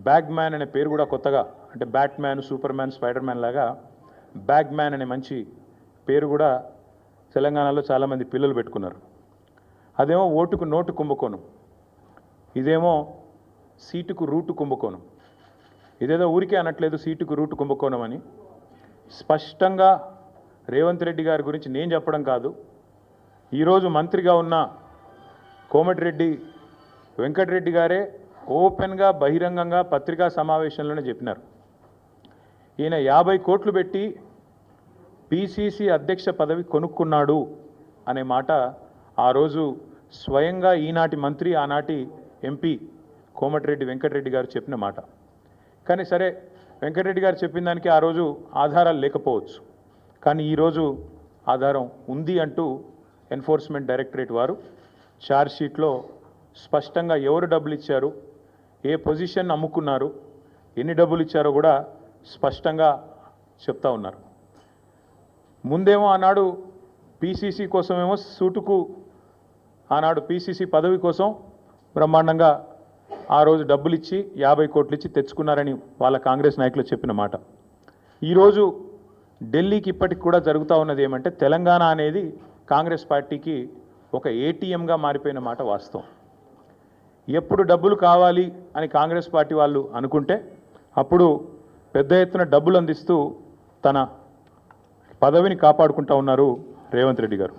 Bag man అనే పేరు కూడా కొత్తగా, అంటే bat man, super man, spider man లాగా బ్యాగ్ మ్యాన్ అనే మంచి పేరు కూడా తెలంగాణలో చాలామంది పిల్లలు పెట్టుకున్నారు. అదేమో ఓటుకు నోటు కుంభకోణం, ఇదేమో సీటుకు రూటు కుంభకోణం. ఇదేదో ఊరికే అనట్లేదు సీటుకు రూటు కుంభకోణం అని. స్పష్టంగా రేవంత్ రెడ్డి గారి గురించి నేను చెప్పడం కాదు, ఈరోజు మంత్రిగా ఉన్న కోమటిరెడ్డి వెంకటరెడ్డి గారే ఓపెన్గా బహిరంగంగా పత్రికా సమావేశంలోనే చెప్పినారు. ఈయన 50 కోట్లు పెట్టి పిసిసి అధ్యక్ష పదవి కొనుక్కున్నాడు అనే మాట ఆ రోజు స్వయంగా ఈనాటి మంత్రి, ఆనాటి ఎంపీ కోమటిరెడ్డి వెంకటరెడ్డి గారు చెప్పిన మాట. కానీ సరే, వెంకటరెడ్డి గారు చెప్పిన దానికి ఆ రోజు ఆధారాలు లేకపోవచ్చు, కానీ ఈరోజు ఆధారం ఉంది అంటూ ఎన్ఫోర్స్మెంట్ డైరెక్టరేట్ వారు ఛార్జ్షీట్లో స్పష్టంగా ఎవరు డబ్బులు ఇచ్చారు, ఏ పొజిషన్ అమ్ముకున్నారు, ఎన్ని డబ్బులు ఇచ్చారో కూడా స్పష్టంగా చెప్తా ఉన్నారు. ముందేమో ఆనాడు పిసిసి కోసమేమో సూటుకు, ఆనాడు పిసిసి పదవి కోసం బ్రహ్మాండంగా ఆ రోజు డబ్బులు ఇచ్చి 50 కోట్లు ఇచ్చి తెచ్చుకున్నారని వాళ్ళ కాంగ్రెస్ నాయకులు చెప్పిన మాట. ఈరోజు ఢిల్లీకి ఇప్పటికి కూడా జరుగుతూ ఉన్నది ఏమంటే, తెలంగాణ అనేది కాంగ్రెస్ పార్టీకి ఒక ఏటీఎంగా మారిపోయిన మాట వాస్తవం. ఎప్పుడు డబ్బులు కావాలి అని కాంగ్రెస్ పార్టీ వాళ్ళు అనుకుంటే అప్పుడు పెద్ద ఎత్తున డబ్బులు అందిస్తూ తన పదవిని కాపాడుకుంటూ ఉన్నారు రేవంత్ రెడ్డి గారు.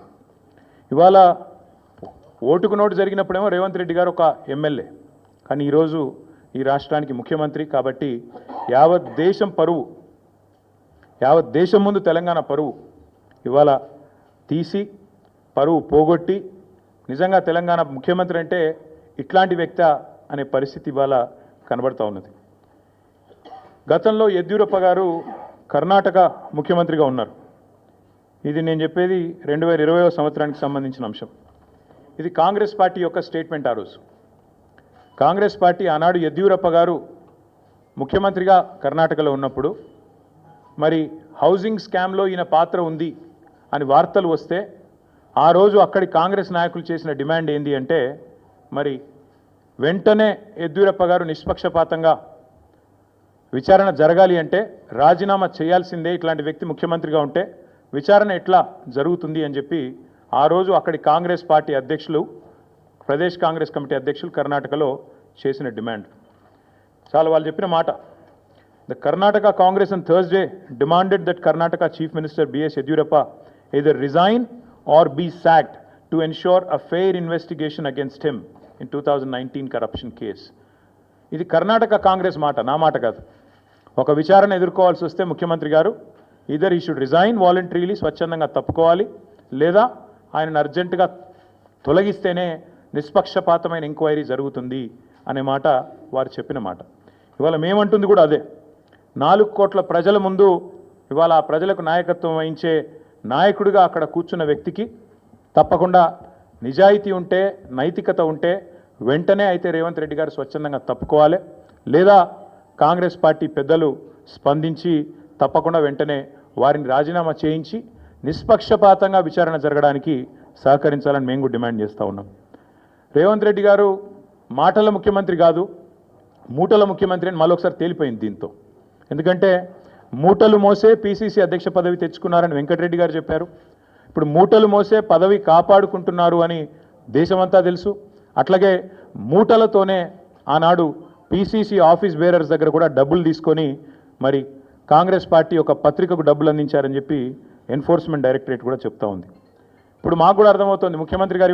ఇవాళ ఓటుకు నోటు జరిగినప్పుడేమో రేవంత్ రెడ్డి గారు ఒక ఎమ్మెల్యే, కానీ ఈరోజు ఈ రాష్ట్రానికి ముఖ్యమంత్రి. కాబట్టి యావత్ దేశం పరువు, యావత్ దేశం ముందు తెలంగాణ పరువు ఇవాళ తీసి పరువు పోగొట్టి, నిజంగా తెలంగాణ ముఖ్యమంత్రి అంటే ఇట్లాంటి వ్యక్తి అనే పరిస్థితి ఇవాళ కనబడుతూ ఉన్నది. గతంలో యడ్యూరప్ప గారు కర్ణాటక ముఖ్యమంత్రిగా ఉన్నారు. ఇది నేను చెప్పేది 2020వ సంవత్సరానికి సంబంధించిన అంశం. ఇది కాంగ్రెస్ పార్టీ యొక్క స్టేట్మెంట్. ఆ రోజు కాంగ్రెస్ పార్టీ ఆనాడు యడ్యూరప్ప గారు ముఖ్యమంత్రిగా కర్ణాటకలో ఉన్నప్పుడు మరి హౌసింగ్ స్కామ్లో ఈయన పాత్ర ఉంది అని వార్తలు వస్తే ఆ రోజు అక్కడి కాంగ్రెస్ నాయకులు చేసిన డిమాండ్ ఏంది అంటే, మరి వెంటనే యడ్యూరప్ప గారు నిష్పక్షపాతంగా విచారణ జరగాలి అంటే రాజీనామా చేయాల్సిందే, ఇట్లాంటి వ్యక్తి ముఖ్యమంత్రిగా ఉంటే విచారణ ఎట్లా జరుగుతుంది అని చెప్పి ఆ రోజు అక్కడి కాంగ్రెస్ పార్టీ అధ్యక్షులు, ప్రదేశ్ కాంగ్రెస్ కమిటీ అధ్యక్షులు కర్ణాటకలో చేసిన డిమాండ్ చాలా వాళ్ళు చెప్పిన మాట. The Karnataka Congress on Thursday demanded that Karnataka Chief Minister B.S. Yediyurappa either resign or be sacked to ensure a fair investigation against him in 2019 corruption case. ఇది కర్ణాటక కాంగ్రెస్ మాట, నా మాట కాదు. ఒక విచారణ ఎదుర్కోవాల్సి వస్తే ముఖ్యమంత్రి గారు ఈదర్ ఈ షుడ్ రిజైన్ వాలంటరీలీ, స్వచ్ఛందంగా తప్పుకోవాలి, లేదా ఆయనను అర్జెంటుగా తొలగిస్తేనే నిష్పక్షపాతమైన ఎంక్వైరీ జరుగుతుంది అనే మాట వారు చెప్పిన మాట. ఇవాళ మేమంటుంది కూడా అదే. 4 కోట్ల ప్రజల ముందు ఇవాళ ఆ ప్రజలకు నాయకత్వం వహించే నాయకుడిగా అక్కడ కూర్చున్న వ్యక్తికి తప్పకుండా నిజాయితీ ఉంటే, నైతికత ఉంటే వెంటనే అయితే రేవంత్ రెడ్డి గారు స్వచ్ఛందంగా తప్పుకోవాలి, లేదా కాంగ్రెస్ పార్టీ పెద్దలు స్పందించి తప్పకుండా వెంటనే వారిని రాజీనామా చేయించి నిష్పక్షపాతంగా విచారణ జరగడానికి సహకరించాలని మేము కూడా డిమాండ్ చేస్తూ ఉన్నాం. రేవంత్ రెడ్డి గారు మాటల ముఖ్యమంత్రి కాదు, మూటల ముఖ్యమంత్రి అని మళ్ళొకసారి తేలిపోయింది దీంతో. ఎందుకంటే మూటలు మోసే పిసిసి అధ్యక్ష పదవి తెచ్చుకున్నారని వెంకటరెడ్డి గారు చెప్పారు. ఇప్పుడు మూటలు మోసే పదవి కాపాడుకుంటున్నారు అని దేశమంతా తెలుసు. అట్లాగే మూటలతోనే ఆనాడు పిసిసి ఆఫీస్ బేరర్స్ దగ్గర కూడా డబ్బులు తీసుకొని మరి కాంగ్రెస్ పార్టీ ఒక పత్రికకు డబ్బులు అందించారని చెప్పి ఎన్ఫోర్స్మెంట్ డైరెక్టరేట్ కూడా చెప్తా ఉంది. ఇప్పుడు మాకు కూడా అర్థమవుతుంది ముఖ్యమంత్రి గారి